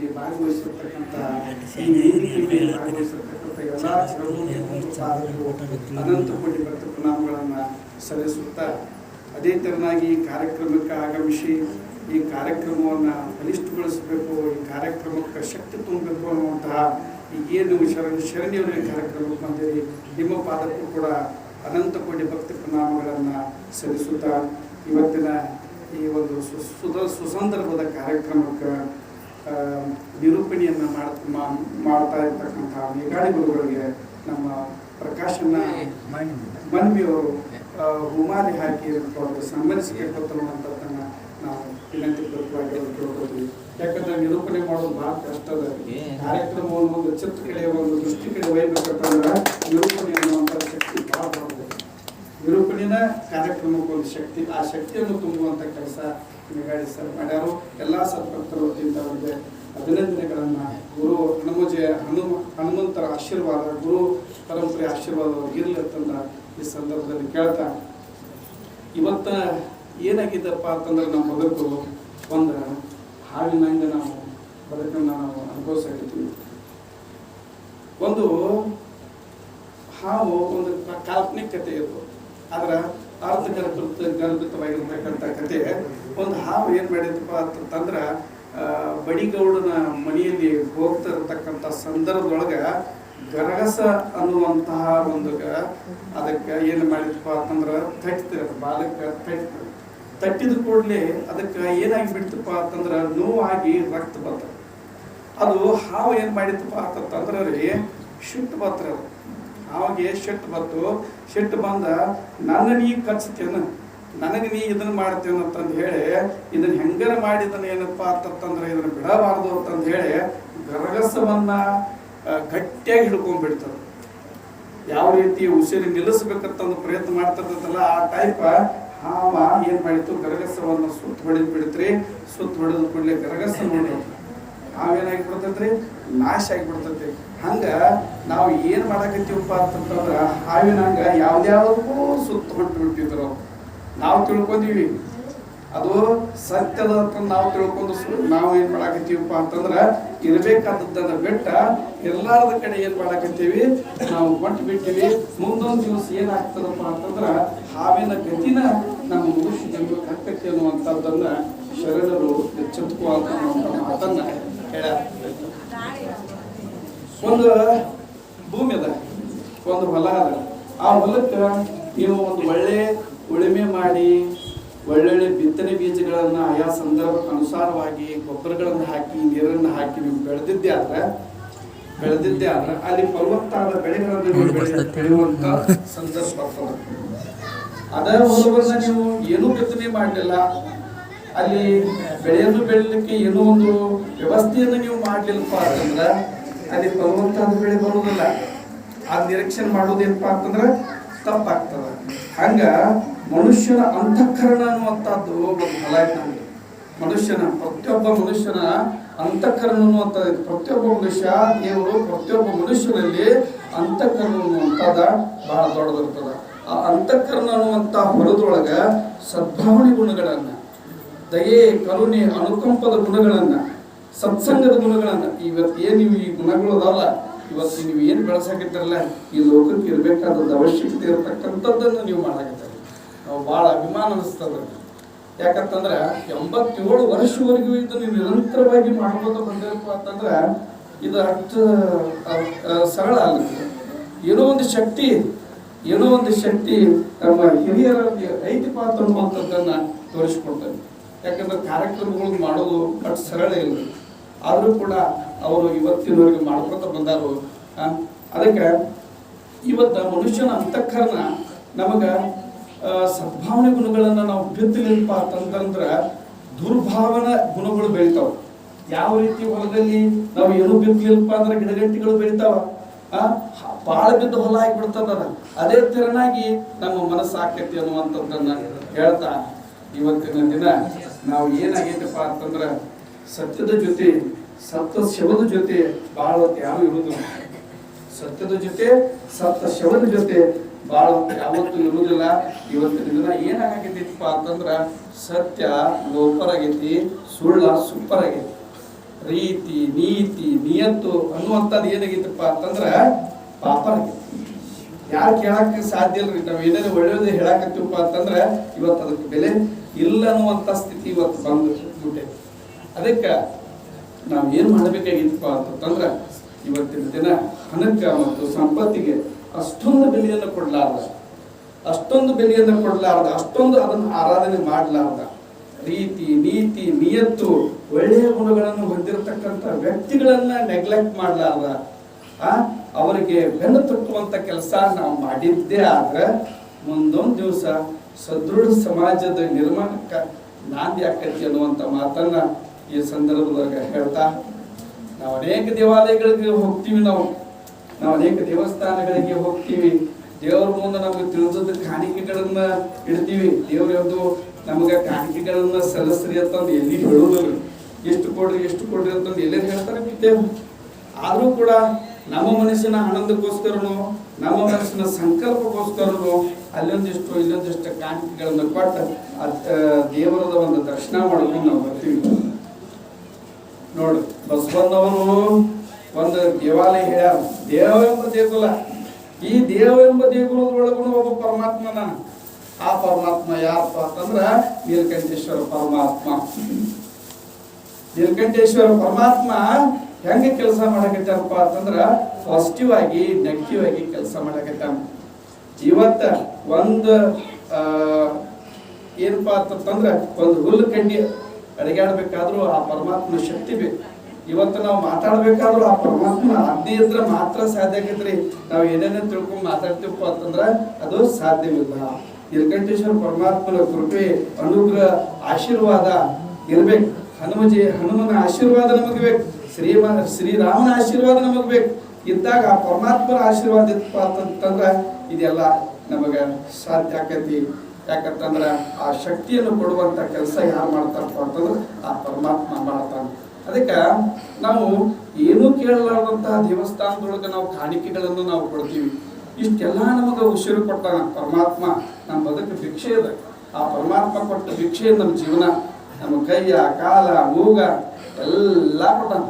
ಕಾರ್ಯಕ್ರಮದಲ್ಲಿ ಭಾಗವಹಿಸಿರ್ತಕ್ಕಂಥ ಈ ವೇದಿಕೆಯಲ್ಲಿ ಭಾಗವಹಿಸಿರ್ತಕ್ಕಂಥ ಎಲ್ಲ ಅನಂತ ಕೋಟಿ ಭಕ್ತ ಪ್ರಣಾಮಗಳನ್ನು ಸಲ್ಲಿಸುತ್ತಾ ಅದೇ ತೆರನಾಗಿ ಈ ಕಾರ್ಯಕ್ರಮಕ್ಕೆ ಆಗಮಿಸಿ ಈ ಕಾರ್ಯಕ್ರಮವನ್ನು ಬಲಿಷ್ಠಗೊಳಿಸಬೇಕು, ಈ ಕಾರ್ಯಕ್ರಮಕ್ಕೆ ಶಕ್ತಿ ತುಂಬಬೇಕು ಅನ್ನುವಂತಹ ಈಗೇನು ಶರಣಿಯವರ ಕಾರ್ಯಕ್ರಮಕ್ಕೆ ಬಂದಿರಿ ನಿಮ್ಮ ಪಾದಕ್ಕೂ ಕೂಡ ಅನಂತ ಕೋಟಿ ಭಕ್ತಿ ಪ್ರಣಾಮಗಳನ್ನು ಸಲ್ಲಿಸುತ್ತಾ ಇವತ್ತಿನ ಈ ಒಂದು ಸುಸಂದರ್ಭದ ಕಾರ್ಯಕ್ರಮಕ್ಕೆ ನಿರೂಪಣೆಯನ್ನು ಮಾಡ್ತಾ ಇರ್ತಕ್ಕಂಥ ಮೇಘಾಡಿ ಗುರುಗಳಿಗೆ ನಮ್ಮ ಪ್ರಕಾಶನ ಮನ್ವಿಯವರು ಹುಮಾರಿ ಹಾಕಿ ಅವ್ರಿಗೆ ಸನ್ಮಾನಿಸಿಕೊಳ್ತನ್ನುವಂಥದ್ದನ್ನು ನಾವು ವಿನಂತಿ ಪೂರ್ವಕವಾಗಿ ಕೇಳ್ಕೊತೀವಿ. ಯಾಕಂದ್ರೆ ನಿರೂಪಣೆ ಮಾಡೋದು ಭಾಳ ಕಷ್ಟ ಅದ. ಕಾರ್ಯಕ್ರಮವನ್ನು ಒಂದು ಚಿತ್ತ ಕಡೆ ಒಂದು ದೃಷ್ಟಿ ಕಡೆ ಒಯ್ಬೇಕಂತಂದ್ರೆ ನಿರೂಪಣೆ ಅನ್ನುವಂಥ ಶಕ್ತಿ ಭಾಳ ಬರ್ತದೆ. ನಿರೂಪಣೆನ ಕಾರ್ಯಕ್ರಮಕ್ಕೆ ಒಂದು ಶಕ್ತಿ, ಆ ಶಕ್ತಿಯನ್ನು ತುಂಬುವಂಥ ಕೆಲಸ ಮೇಘಾಡಿ ಸರ್ ಮಾಡ್ಯಾರು. ಎಲ್ಲ ಸದ್ಭಕ್ತರ ವತಿಯಿಂದ ಅವರಿಗೆ ಅಭಿನಂದನೆಗಳನ್ನು, ಗುರು ಹನುಮಂತರ ಆಶೀರ್ವಾದ, ಗುರು ಪರಂಪರೆ ಆಶೀರ್ವಾದ ಇರಲಿ ಅಂತಂದ ಈ ಸಂದರ್ಭದಲ್ಲಿ ಕೇಳ್ತಾ, ಇವತ್ತ ಏನಾಗಿದ್ದಪ್ಪ ಅಂತಂದ್ರೆ ನಮ್ಮ ಬದುಕು ಒಂದು ಹಾವಿನಂಗೆ ನಾವು ಬದುಕನ್ನು ನಾವು ಅನುಭವಿಸಕತ್ತೀವಿ. ಒಂದು ಹಾವು ಒಂದು ಕಾಲ್ಪನಿಕ ಕಥೆ ಇದು, ಅದರ ಗರ್ಭಿತವಾಗಿರ್ತಕ್ಕಂಥ ಕಥೆ. ಒಂದು ಹಾವು ಏನು ಮಾಡಿದಪ್ಪ ಅಂತಂದ್ರೆ ಬಡಿಗೌಡನ ಮನೆಯಲ್ಲಿ ಹೋಗ್ತಾ ಇರತಕ್ಕಂಥ ಸಂದರ್ಭದೊಳಗೆ ಗರಗಸ ಅನ್ನುವಂತಹ ಒಂದು ಅದಕ್ಕೆ ಏನು ಮಾಡಿದಪ್ಪ ಅಂತಂದ್ರೆ ತಟ್ಟಿದ್ರೆ ಬಾಲಕ್ಕೆ ತಟ್ಟಿದ ಕೂಡಲೇ ಅದಕ್ಕೆ ಏನಾಗಿ ಬಿಡ್ತಪ್ಪ ಅಂತಂದ್ರೆ ನೋವಾಗಿ ರಕ್ತ ಬರ್ತದೆ. ಅದು ಹಾವು ಏನು ಮಾಡಿದಪ್ಪ ಅಂತಂದ್ರೆ ರೀ ಶಿಟ್ಟು ಬರ್ತಾರೆ. ಅದು ಹಾವಿಗೆ ಸಿಟ್ಟು ಬಂದ ನನ್ನ ನೀ ಕಚ್ತೇನ, ನನಗೆ ನೀ ಇದನ್ನು ಮಾಡ್ತೇನೆ ಅಂತಂದು ಹೇಳಿ ಇದನ್ನು ಹೆಂಗಾರ ಮಾಡಿದನ ಏನಪ್ಪ ಅಂತಂದ್ರೆ ಇದನ್ನು ಬಿಡಬಾರ್ದು ಅಂತಂದು ಹೇಳಿ ಗರಗಸವನ್ನ ಗಟ್ಟಿಯಾಗಿ ಹಿಡ್ಕೊಂಡ್ಬಿಡ್ತದೆ. ಯಾವ ರೀತಿ ಉಸಿರು ನಿಲ್ಲಿಸ್ಬೇಕಂತಂದು ಪ್ರಯತ್ನ ಮಾಡ್ತಿರ್ತಲ್ಲ ಆ ಟೈಪ್ ಹಾವ ಏನ್ ಮಾಡಿತ್ತು, ಗರಗಸವನ್ನ ಸುತ್ತ ಹೊಡೆದ್ ಬಿಡ್ತ್ರಿ. ಸುತ್ತ ಹೊಡೆದ ಕೂಡಲೇ ಗರಗಸ ನೋಡಿ ಹಾವೇನಾಗಿ ಬಿಡ್ತೈತ್ರಿ, ನಾಶ ಆಗಿಬಿಡ್ತೈತಿ. ಹಂಗ ನಾವು ಏನ್ ಮಾಡಕತ್ತೀವಪ್ಪ ಅಂತಂದ್ರ ಹಾವಿನಂಗ ಯಾವ್ದ್ಯಾವ್ದಕ್ಕೂ ಸುತ್ತ ಹೊಟ್ಟು ಬಿಟ್ಟಿದ್ರು. ನಾವು ತಿಳ್ಕೊಂಡೀವಿ ಅದು ಸತ್ಯದ ನಾವು ತಿಳ್ಕೊಂಡು ನಾವು ಏನ್ ಮಾಡಾಕತ್ತೀವಪ್ಪ ಅಂತಂದ್ರ ಇರ್ಬೇಕಾದದ್ದನ್ನ ಬೆಟ್ಟ ಎಲ್ಲಾರದ ಕಡೆ ಏನ್ ಮಾಡಾಕತ್ತೀವಿ, ನಾವು ಕೊಟ್ಟು ಬಿಟ್ಟಿವಿ. ಮುಂದೊಂದು ದಿವಸ ಏನಾಗ್ತದಪ್ಪ ಅಂತಂದ್ರ ಹಾವಿನ ಗತಿನ ನಮ್ಮ ಮುಗಿಸಿ ಜನ್ಮಕ್ಕೆ ಅನ್ನುವಂಥದ್ದನ್ನ ಶರಣರು ಎಚ್ಚೆತ್ತುಕುವಂತ ಮಾತನ್ನ ಹೇಳ್ಯಾರ. ಒಂದು ಭೂಮಿ ಅದ, ಒಂದು ಹೊಲ ಅದ. ಆ ಹೊಲಕ್ಕೆ ನೀವು ಒಂದು ಒಳ್ಳೆ ಉಳುಮೆ ಮಾಡಿ ಒಳ್ಳೊಳ್ಳೆ ಬಿತ್ತನೆ ಬೀಜಗಳನ್ನ ಆಯಾ ಸಂದರ್ಭಕ್ಕೆ ಅನುಸಾರವಾಗಿ ಗೊಬ್ಬರಗಳನ್ನು ಹಾಕಿ ನೀರನ್ನು ಹಾಕಿ ನೀವು ಬೆಳೆದಿದ್ದೆ ಆದ್ರೆ ಅಲ್ಲಿ ಫಲವತ್ತಾದ ಬೆಳೆಗಳನ್ನು ಬೆಳೆಯುವಂತ ಸಂದರ್ಭ ಬರ್ತದೆ. ಅದೇ ಹೊಲವನ್ನ ನೀವು ಏನೂ ಬಿತ್ತನೆ ಮಾಡಲಿಲ್ಲ, ಅಲ್ಲಿ ಬೆಳೆಯನ್ನು ಬೆಳಲಿಕ್ಕೆ ಏನೋ ಒಂದು ವ್ಯವಸ್ಥೆಯನ್ನು ನೀವು ಮಾಡ್ಲಿಲ್ಲಪ್ಪ ಅಂತಂದ್ರ ಅಲ್ಲಿ ಫಲವತ್ತಾದ ಬೆಳೆ ಬರುವುದಿಲ್ಲ. ಆ ನಿರೀಕ್ಷಣೆ ಮಾಡೋದೇನಪ್ಪ ಅಂತಂದ್ರೆ ತಪ್ಪಾಗ್ತದ. ಹಂಗ ಮನುಷ್ಯನ ಅಂತಃಕರಣ ಅನ್ನುವಂಥದ್ದು ಒಂದು ಫಲ ಐತೆ. ಪ್ರತಿಯೊಬ್ಬ ಮನುಷ್ಯನ ಅಂತಃಕರಣ ಅನ್ನುವಂಥದ್ದು, ಪ್ರತಿಯೊಬ್ಬ ಮನುಷ್ಯ ದೇವರು ಪ್ರತಿಯೊಬ್ಬ ಮನುಷ್ಯನಲ್ಲಿ ಅಂತಃಕರಣ ಅನ್ನುವಂಥದ್ದು ಬಹಳ ದೊಡ್ಡದಿರ್ತದ. ಆ ಅಂತಃಕರಣ ಅನ್ನುವಂಥ ಹೊಲದೊಳಗ ಸದ್ಭಾವನೆ ಗುಣಗಳನ್ನ, ದಯೆ, ಕರುಣೆ, ಅನುಕಂಪದ ಗುಣಗಳನ್ನ, ಸತ್ಸಂಗದ ಗುಣಗಳನ್ನ, ಇವತ್ತು ನೀವು ಈ ಗುಣಗಳು ಅದಾವಲ್ಲ, ಇವತ್ತು ನೀವು ಏನು ಬೆಳೆಸಾಕಿರ್ತಾರಲ್ಲ, ಈ ಲೋಕಕ್ಕೆ ಇರಬೇಕಾದದ್ದು ಅವಶ್ಯಕತೆ ಇರತಕ್ಕಂಥದ್ದನ್ನು ನೀವು ಮಾಡಾಕತ್ತೀರಿ. ನಾವು ಭಾಳ ಅಭಿಮಾನ ಅನಿಸ್ತದ. ಯಾಕಂತಂದ್ರೆ 87 ವರ್ಷವರೆಗೂ ಇದನ್ನು ನಿರಂತರವಾಗಿ ಮಾಡ್ಬೋದು ಬಂದಿರಪ್ಪ ಅಂತಂದ್ರೆ ಇದು ಅಷ್ಟು ಸರಳ ಅಲ್ಲ. ಏನೋ ಒಂದು ಶಕ್ತಿ ನಮ್ಮ ಹಿರಿಯರಲ್ಲಿ ಐತಿಪ ಅನ್ನುವಂಥದ್ದನ್ನು ತೋರಿಸ್ಕೊಡ್ತಾರೆ. ಯಾಕಂದ್ರೆ ಕಾರ್ಯಕ್ರಮಗಳು ಮಾಡೋದು ಅಷ್ಟು ಸರಳ ಇಲ್ಲ, ಆದರೂ ಕೂಡ ಅವರು ಇವತ್ತಿನವರೆಗೆ ಮಾಡ್ಕೊತ ಬಂದಾರು. ಅದಕ್ಕೆ ಇವತ್ತ ಮನುಷ್ಯನ ಅಂತಃಕರಣ ನಮಗ ಸದ್ಭಾವನೆ ಗುಣಗಳನ್ನು ನಾವು ಬಿತ್ತಲಿಲ್ಲಪ್ಪ ಅಂತಂದ್ರೆ ದುರ್ಭಾವನ ಗುಣಗಳು ಬೆಳಿತಾವ. ಯಾವ ರೀತಿ ಹೊಲದಲ್ಲಿ ನಾವು ಏನು ಬಿತ್ತಲಿಲ್ಲಪ್ಪ ಅಂದ್ರೆ ಗಿಡಗಂಟಿಗಳು ಬೆಳಿತಾವ, ಬಾಳ ಬಿದ್ದು ಹೊಲ ಆಗಿಬಿಡ್ತದ. ಅದೇ ತೆರನಾಗಿ ನಮ್ಮ ಮನಸ್ಸು ಆಕೈತಿ ಅನ್ನುವಂಥದ್ದನ್ನ ಹೇಳ್ತಾ ಇವತ್ತಿನ ದಿನ ನಾವು ಏನಾಗೈತಪ್ಪ ಅಂತಂದ್ರೆ ಸತ್ಯದ ಜೊತೆ ಸತ್ಯ ಶವದ ಜೊತೆ ಬಹಳ ಯಾರು ಇರುವುದು, ಸತ್ಯದ ಜೊತೆ ಸತ್ಯ ಶವದ ಜೊತೆ ಬಹಳ ಯಾವತ್ತೂ ಇರುವುದಿಲ್ಲ. ಇವತ್ತಿನ ದಿನ ಏನಾಗೈತಿಪ್ಪ ಅಂತಂದ್ರ ಸತ್ಯ ಲೋಪರಾಗೈತಿ, ಸುಳ್ಳ ಸೂಪರ್ ಆಗೈತಿ. ರೀತಿ ನೀತಿ ನಿಯತ್ತು ಅನ್ನುವಂಥದ್ದು ಏನಾಗಿತ್ತಪ್ಪ ಅಂತಂದ್ರೆ ಪಾಪರ ಯಾರು ಕೇಳಕ್ಕೆ ಸಾಧ್ಯ ಇಲ್ರಿ. ನಾವು ಏನೇನು ಒಳ್ಳೆಯದು ಹೇಳಕತ್ತೀವಪ್ಪ ಅಂತಂದ್ರೆ ಇವತ್ತು ಅದಕ್ಕೆ ಬೆಲೆ ಇಲ್ಲ ಅನ್ನುವಂಥ ಸ್ಥಿತಿ ಇವತ್ತು ಬಂದ್ಬಿಟ್ಟೆ. ಅದಕ್ಕೆ ನಾವು ಏನು ಮಾಡಬೇಕಾಗಿತ್ತಪ್ಪ ಅಂತಂದ್ರೆ ಇವತ್ತಿನ ದಿನ ಹಣಕ್ಕೆ ಮತ್ತು ಸಂಪತ್ತಿಗೆ ಅಷ್ಟೊಂದು ಬೆಲೆಯನ್ನು ಕೊಡಲಾರ್ದ, ಅಷ್ಟೊಂದು ಅದನ್ನು ಆರಾಧನೆ ಮಾಡಲಾರ್ದ, ರೀತಿ ನೀತಿ ನಿಯತ್ತು ಒಳ್ಳೆಯ ಗುಣಗಳನ್ನು ಹೊಂದಿರತಕ್ಕಂಥ ವ್ಯಕ್ತಿಗಳನ್ನ ನೆಗ್ಲೆಕ್ಟ್ ಮಾಡಲಾರ್ದ, ಅವರಿಗೆ ಬೆನ್ನು ತಟ್ಟುವಂತ ಕೆಲಸ ನಾವು ಮಾಡಿದ್ದೇ ಆದ್ರೆ ಮುಂದೊಂದು ದಿವಸ ಸದೃಢ ಸಮಾಜದ ನಿರ್ಮಾಣಕ್ಕೆ ನಾಂದಿ ಆಕೈತಿ ಅನ್ನುವಂಥ ಮಾತನ್ನ ಈ ಸಂದರ್ಭದಾಗ ಹೇಳ್ತಾ, ನಾವು ಅನೇಕ ದೇವಾಲಯಗಳಿಗೆ ಹೋಗ್ತೀವಿ, ನಾವು ಅನೇಕ ದೇವಸ್ಥಾನಗಳಿಗೆ ಹೋಗ್ತೀವಿ, ದೇವರ ಮುಂದೆ ನಮ್ಗೆ ತಿಳಿದ ಕಾಣಿಕೆಗಳನ್ನ ಇಡ್ತೀವಿ. ದೇವರದ್ದು ನಮಗೆ ಕಾಣಿಕೆಗಳನ್ನ ಸಲ್ಲಿಸ್ರಿ ಅಂತಂದು ಎಲ್ಲಿ ಹೇಳುವುದಿಲ್ಲ. ಎಷ್ಟು ಕೊಡ್ರಿ ಅಂತಂದು ಎಲ್ಲೇ ಹೇಳ್ತಾರೆ ಬಿಟ್ಟೇವು. ಆದರೂ ಕೂಡ ನಮ್ಮ ಮನಸ್ಸಿನ ಆನಂದಕ್ಕೋಸ್ಕರನು, ನಮ್ಮ ಮನಸ್ಸಿನ ಸಂಕಲ್ಪಕ್ಕೋಸ್ಕರನು ಅಲ್ಲೊಂದಿಷ್ಟು ಇಲ್ಲೊಂದಿಷ್ಟು ಕಾಣಿಕೆಗಳನ್ನ ಕೊಟ್ಟು ದೇವರದ ಒಂದು ದರ್ಶನ ಮಾಡ್ಕೊಂಡು ನಾವು ಬರ್ತೀವಿ. ನೋಡಿ, ಬಸವಣ್ಣವರು ಒಂದು ದೇವಾಲಯ ಹೇಳ್ಯಾರ, ದೇವೆಂಬ ದೇಗುಲ. ಈ ದೇವೆಂಬ ದೇಗುಲದೊಳಗೂ ಒಬ್ಬ ಪರಮಾತ್ಮನ. ಆ ಪರಮಾತ್ಮ ಯಾರಪ್ಪ ಅಂತಂದ್ರ ನೀಲಕಂಠೇಶ್ವರ ಪರಮಾತ್ಮ. ನೀಲಕಂಠೇಶ್ವರ ಪರಮಾತ್ಮ ಹೆಂಗೆ ಕೆಲಸ ಮಾಡಕತ್ತಾರಪ್ಪ ಅಂತಂದ್ರ ಪಾಸಿಟಿವ್ ಆಗಿ ನೆಗೆಟಿವ್ ಆಗಿ ಕೆಲಸ ಮಾಡಕತ್ತಾನ. ಇವತ್ತ ಒಂದು ಏನಪ್ಪಾ ಅಂತಂದ್ರ ಒಂದು ಹುಲ್ಲು ಕಂಡಿ ಅಡಿಗಾಡ್ಬೇಕಾದ್ರೂ ಆ ಪರಮಾತ್ಮನ ಶಕ್ತಿ ಬೇಕು. ಇವತ್ತು ನಾವು ಮಾತಾಡ್ಬೇಕಾದ್ರೂ ಆ ಪರಮಾತ್ಮನ ಆಜ್ಞೆ ಇದ್ರೆ ಮಾತ್ರ ಸಾಧ್ಯ ಆಗೈತ್ರಿ. ನಾವು ಏನೇನೇ ತಿಳ್ಕೊಂಡು ಮಾತಾಡ್ತೀವಪ್ಪ ಅಂತಂದ್ರ ಅದು ಸಾಧ್ಯವಿಲ್ಲ. ನೀಲಕಂಠೇಶ್ವರ ಪರಮಾತ್ಮನ ಕೃಪೆ, ಅನುಗ್ರಹ, ಆಶೀರ್ವಾದ ಇರ್ಬೇಕು. ಹನುಮನ ಆಶೀರ್ವಾದ ನಮಗೆ ಬೇಕು, ಶ್ರೀರಾಮನ ಆಶೀರ್ವಾದ ನಮಗೆ ಬೇಕು. ಇದ್ದಾಗ ಆ ಪರಮಾತ್ಮನ ಆಶೀರ್ವಾದ ಇತ್ತಪ್ಪ ಅಂತಂದ್ರ ಇದೆಲ್ಲ ನಮಗೆ ಸಾಧ್ಯ ಆಕೈತಿ. ಯಾಕಂತಂದ್ರ ಆ ಶಕ್ತಿಯನ್ನು ಕೊಡುವಂತ ಕೆಲಸ ಯಾರು ಮಾಡ್ತಾರಪ್ಪ ಅಂತಂದ್ರೆ ಆ ಪರಮಾತ್ಮ ಮಾಡ್ತಾನೆ. ಅದಕ್ಕೆ ನಾವು ಏನೂ ಕೇಳಲಾರ್ದಂತಹ ದೇವಸ್ಥಾನದೊಳಗೆ ನಾವು ಕಾಣಿಕೆಗಳನ್ನು ನಾವು ಕೊಡ್ತೀವಿ. ಇಷ್ಟೆಲ್ಲ ನಮಗೆ ಉಸಿರು ಕೊಟ್ಟಾನ ಪರಮಾತ್ಮ. ನಮ್ಮ ಬದುಕು ಭಿಕ್ಷೆ ಇದೆ. ಆ ಪರಮಾತ್ಮ ಕೊಟ್ಟ ಭಿಕ್ಷೆ ನಮ್ಮ ಜೀವನ, ನಮ್ಮ ಕೈಯ ಕಾಲ ಮೂಗ ಎಲ್ಲ ಕೊಟ್ಟಾನ.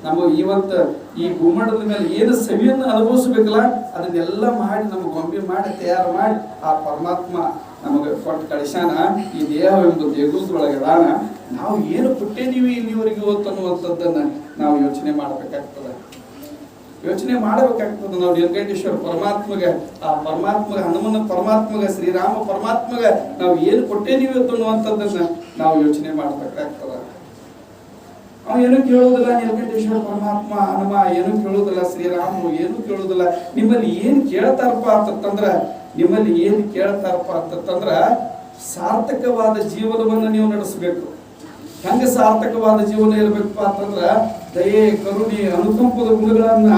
ನಮಗೆ ಇವತ್ತು ಈ ಭೂಮಂಡಲದ ಮೇಲೆ ಏನು ಸವಿಯನ್ನು ಅನುಭವಿಸ್ಬೇಕಲ್ಲ ಅದನ್ನೆಲ್ಲ ಮಾಡಿ ನಮಗೆ ಗೊಂಬೆ ಮಾಡಿ ತಯಾರು ಮಾಡಿ ಆ ಪರಮಾತ್ಮ ನಮಗೆ ಕೊಟ್ಟು ಕಳಿಸ್ಯಾನ. ಈ ದೇಹ ಎಂಬ ದೇಗುಲದೊಳಗೆ ಅದಾನ. ನಾವು ಏನು ಕೊಟ್ಟೇದೀವಿ ಇಲ್ಲಿವರೆಗೆ ಇವತ್ತು ಅನ್ನುವಂಥದ್ದನ್ನ ನಾವು ಯೋಚನೆ ಮಾಡಬೇಕಾಗ್ತದೆ. ನಾವು ನೀಲಕಂಠೇಶ್ವರ ಪರಮಾತ್ಮಗೆ, ಆ ಪರಮಾತ್ಮಗೆ, ಹನುಮನ ಪರಮಾತ್ಮಗೆ, ಶ್ರೀರಾಮ ಪರಮಾತ್ಮಗೆ ನಾವು ಏನು ಕೊಟ್ಟೇದೀವಿ ಅನ್ನುವಂಥದ್ದನ್ನ ನಾವು ಯೋಚನೆ ಮಾಡಬೇಕಾಗ್ತದೆ. ಅವ ಏನು ಕೇಳೋದಿಲ್ಲ, ನೀಲಕಂಠೇಶ್ವರ ಪರಮಾತ್ಮ ಹನುಮ ಏನು ಕೇಳೋದಿಲ್ಲ, ಶ್ರೀರಾಮ ಏನು ಕೇಳೋದಿಲ್ಲ. ನಿಮ್ಮಲ್ಲಿ ಏನು ಕೇಳ್ತಾರಪ್ಪ ಅಂತಂದ್ರ ಸಾರ್ಥಕವಾದ ಜೀವನವನ್ನು ನೀವು ನಡೆಸಬೇಕು. ಹೆಂಗೆ ಸಾರ್ಥಕವಾದ ಜೀವನ ಇರಬೇಕಪ್ಪ ಅಂತಂದ್ರ ದಯೆ, ಕರುಣೆ, ಅನುಕಂಪದ ಗುಣಗಳನ್ನ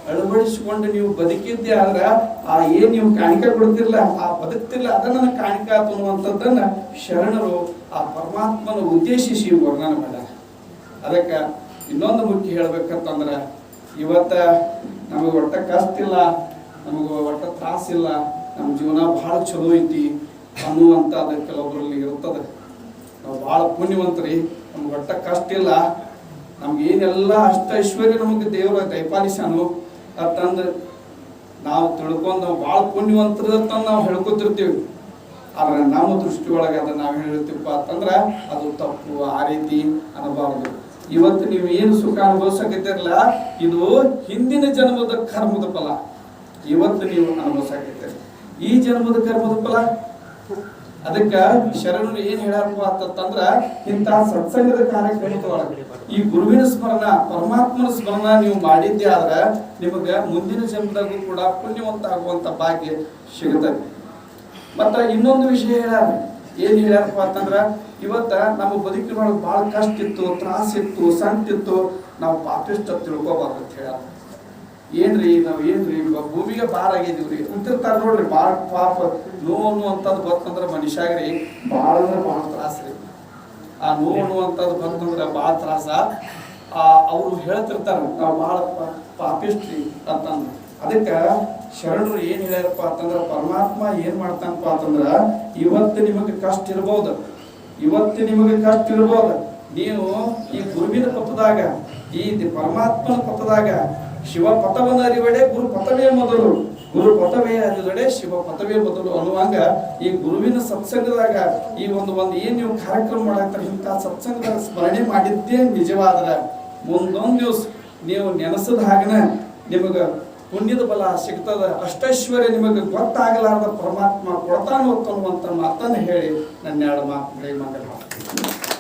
ಅಳವಡಿಸಿಕೊಂಡು ನೀವು ಬದುಕಿದ್ದೆ ಆದ್ರ ಆ ಏನ್ ನೀವು ಕಾಣಿಕೆ ಕೊಡ್ತಿರ್ಲ ಆ ಬದುಕ್ತಿರ್ಲ ಅದನ್ನ ಕಾಣಿಕೆ ಅನ್ನುವಂಥದ್ದನ್ನ ಶರಣರು ಆ ಪರಮಾತ್ಮನ ಉದ್ದೇಶಿಸಿ ವರ್ಣನೆ ಮಾಡ್ಯಾರ. ಅದಕ್ಕೆ ಇನ್ನೊಂದು ಮುಖ್ಯ ಹೇಳ್ಬೇಕಂತಂದ್ರ ಇವತ್ತ ನಮಗೆ ಒಟ್ಟ ಕಷ್ಟ ಇಲ್ಲ, ನಮಗೆ ಒಟ್ಟ ತ್ರಾಸಿಲ್ಲ, ನಮ್ಮ ಜೀವನ ಬಹಳ ಚಲೋ ಐತಿ ಅನ್ನುವಂಥದ್ದು ಕೆಲವೊಬ್ಬರಲ್ಲಿ ಇರ್ತದೆ. ನಾವು ಭಾಳ ಪುಣ್ಯವಂತರಿ, ನಮ್ಗೆ ಒಟ್ಟ ಕಷ್ಟ ಇಲ್ಲ, ನಮ್ಗೆ ಏನೆಲ್ಲ ಅಷ್ಟ ಐಶ್ವರ್ಯ ನಮಗೆ ದೇವರ ದಯಪಾಲಿಸಾನು ಅಂತಂದು ನಾವು ತಿಳ್ಕೊಂಡು ನಾವು ಭಾಳ ಪುಣ್ಯವಂತರ ಅಂತಂದು ನಾವು ಹೇಳ್ಕೊತಿರ್ತೀವಿ. ಆದ್ರೆ ನಮ್ಮ ದೃಷ್ಟಿ ಒಳಗೆ ಅದನ್ನ ನಾವು ಹೇಳಿರ್ತೀವಪ್ಪ ಅಂತಂದ್ರೆ ಅದು ತಪ್ಪು. ಆ ರೀತಿ ಅನ್ನಬಾರದು. ಇವತ್ತು ನೀವು ಏನು ಸುಖ ಅನುಭವಿಸಕತ್ತಿರಲ್ಲ ಇದು ಹಿಂದಿನ ಜನ್ಮದ ಕರ್ಮದ ಫಲ. ಇವತ್ತು ನೀವು ಅನುಭವಿಸಕತ್ತೀರಿ ಈ ಜನ್ಮದ ಕರ್ಮದ ಫಲ. ಅದಕ್ಕೆ ಶರಣರು ಏನ್ ಹೇಳ್ಯಾರಪ್ಪ ಅಂತಂದ್ರ ಇಂಥ ಸತ್ಸಂಗದ ಕಾರ್ಯಕ್ರಮದೊಳಗೆ ಈ ಗುರುವಿನ ಸ್ಮರಣ, ಪರಮಾತ್ಮನ ಸ್ಮರಣ ನೀವು ಮಾಡಿದ್ದೆ ಆದ್ರೆ ನಿಮಗೆ ಮುಂದಿನ ಜನ್ಮದಾಗೂ ಕೂಡ ಪುಣ್ಯವಂತ ಆಗುವಂತ ಭಾಗ್ಯ ಸಿಗುತ್ತದೆ. ಮತ್ತ ಇನ್ನೊಂದು ವಿಷಯ ಹೇಳ್ಯಾರ. ಏನ್ ಹೇಳ್ಯಾರಪ್ಪ ಅಂತಂದ್ರ ಇವತ್ತ ನಮ್ಮ ಬದುಕಿನೊಳಗೆ ಬಹಳ ಕಷ್ಟ ಇತ್ತು, ತ್ರಾಸಿತ್ತು, ಸಂಕಟಿತ್ತು, ನಾವು ಪಾಪಿಷ್ಟ ತಿಳ್ಕೊಬಾರ್ದು ಅಂತ ಹೇಳ್ಯಾರ. ಏನ್ರಿ ಭೂಮಿಗೆ ಭಾರ ಆಗಿದೀವ್ರಿ ಅಂತಿರ್ತಾರ ನೋಡ್ರಿ. ಭಾಳ ಪಾಪ ನೋವು ಅನ್ನುವಂಥದ್ದು ಬರ್ತಂದ್ರ ಮನುಷ್ಯಾಗ್ರಿ ಭಾಳ ಅಂದ್ರೆ ಭಾಳ ತ್ರಾಸ್ರಿ. ಆ ನೋವು ಅನ್ನುವಂಥದ್ದು ಬರ್ತಂದ್ರ ಭಾಳ ತ್ರಾಸ. ಅವ್ರು ಹೇಳ್ತಿರ್ತಾರ ನಾವು ಭಾಳ ಪಾಪಿಷ್ಟ್ರಿ ಅಂತಂದ್ರ. ಅದಕ್ಕೆ ಶರಣರು ಏನ್ ಹೇಳ್ಯಾರಪ್ಪ ಅಂತಂದ್ರ ಪರಮಾತ್ಮ ಏನ್ ಮಾಡ್ತಾನಪ್ಪ ಅಂತಂದ್ರ ಇವತ್ತು ನಿಮಗೆ ಕಷ್ಟ ಇರ್ಬೋದು, ನೀವು ಈ ಗುರುವಿನ ಪಥದಾಗ ಈ ಪರಮಾತ್ಮನ ಪಥದಾಗ ಶಿವ ಪಥವನ್ನು ಅರಿವಡೆ ಗುರು ಪಥವೇ ಮೊದಲು, ಗುರು ಪಥವೇ ಅರಿವಡೆ ಶಿವ ಪಥವೇ ಮೊದಲು ಅನ್ನುವಾಗ ಈ ಗುರುವಿನ ಸತ್ಸಂಗದಾಗ ಈ ಒಂದು ಏನ್ ನೀವು ಕಾರ್ಯಕ್ರಮ ಮಾಡಾಕ್ತಾರೆ ಇಂಥ ಸತ್ಸಂಗದಾಗ ಸ್ಮರಣೆ ಮಾಡಿದ್ದೇ ನಿಜವಾದ್ರ ಮುಂದೊಂದು ದಿವಸ ನೀವು ನೆನೆಸದ ಹಾಗನ ನಿಮಗೆ ಪುಣ್ಯದ ಬಲ ಸಿಗ್ತದ, ಅಷ್ಟೈಶ್ವರ್ಯ ನಿಮಗೆ ಗೊತ್ತಾಗಲಾರ್ದ ಪರಮಾತ್ಮ ಕೊಡ್ತಾನೋ ಅನ್ನುವಂಥ ಮಾತನ್ನು ಹೇಳಿ ನನ್ನ ಎರಡು ಮಾತುಗಳಿಗೆ ಮಾತಾಡ್ತೀನಿ.